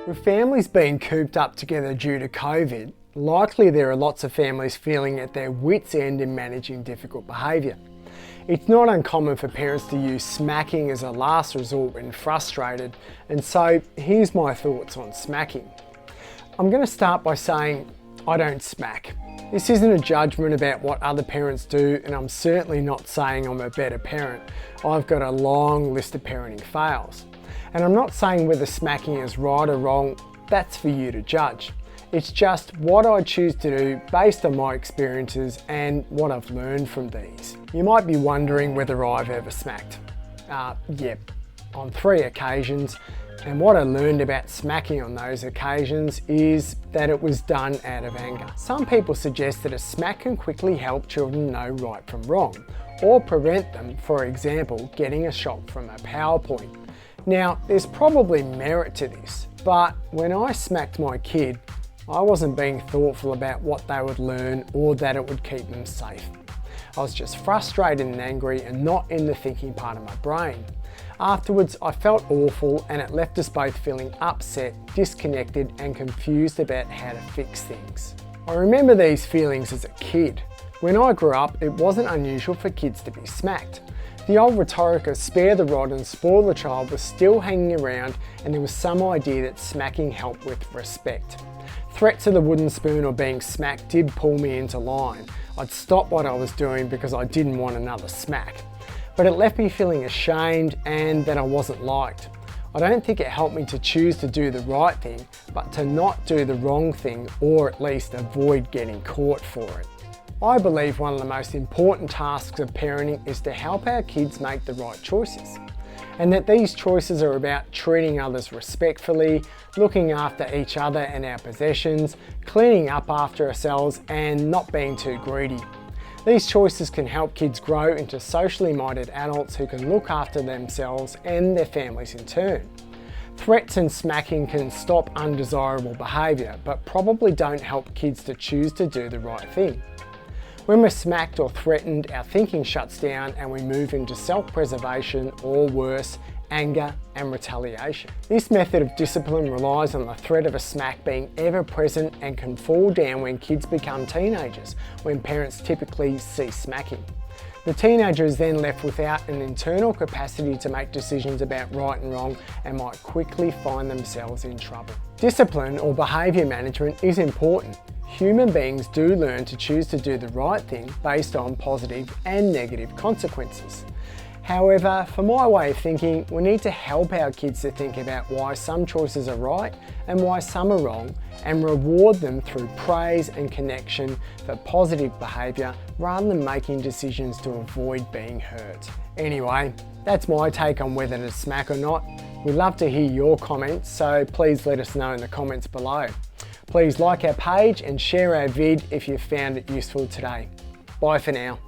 With families being cooped up together due to COVID, likely there are lots of families feeling at their wits' end in managing difficult behaviour. It's not uncommon for parents to use smacking as a last resort when frustrated, and so here's my thoughts on smacking. I'm going to start by saying I don't smack. This isn't a judgment about what other parents do, and I'm certainly not saying I'm a better parent. I've got a long list of parenting fails. And I'm not saying whether smacking is right or wrong, that's for you to judge. It's just what I choose to do based on my experiences and what I've learned from these. You might be wondering whether I've ever smacked. Yep, on 3 occasions. And what I learned about smacking on those occasions is that it was done out of anger. Some people suggest that a smack can quickly help children know right from wrong, or prevent them, for example, getting a shock from a PowerPoint. Now, there's probably merit to this, but when I smacked my kid, I wasn't being thoughtful about what they would learn or that it would keep them safe. I was just frustrated and angry and not in the thinking part of my brain. Afterwards, I felt awful and it left us both feeling upset, disconnected and confused about how to fix things. I remember these feelings as a kid. When I grew up, it wasn't unusual for kids to be smacked. The old rhetoric of spare the rod and spoil the child was still hanging around, and there was some idea that smacking helped with respect. Threats of the wooden spoon or being smacked did pull me into line. I'd stop what I was doing because I didn't want another smack. But it left me feeling ashamed and that I wasn't liked. I don't think it helped me to choose to do the right thing, but to not do the wrong thing, or at least avoid getting caught for it. I believe one of the most important tasks of parenting is to help our kids make the right choices, and that these choices are about treating others respectfully, looking after each other and our possessions, cleaning up after ourselves and not being too greedy. These choices can help kids grow into socially minded adults who can look after themselves and their families in turn. Threats and smacking can stop undesirable behaviour, but probably don't help kids to choose to do the right thing. When we're smacked or threatened, our thinking shuts down and we move into self-preservation, or worse, anger and retaliation. This method of discipline relies on the threat of a smack being ever present and can fall down when kids become teenagers, when parents typically cease smacking. The teenager is then left without an internal capacity to make decisions about right and wrong and might quickly find themselves in trouble. Discipline or behaviour management is important. Human beings do learn to choose to do the right thing based on positive and negative consequences. However, for my way of thinking, we need to help our kids to think about why some choices are right and why some are wrong, and reward them through praise and connection for positive behaviour rather than making decisions to avoid being hurt. Anyway, that's my take on whether to smack or not. We'd love to hear your comments, so please let us know in the comments below. Please like our page and share our vid if you found it useful today. Bye for now.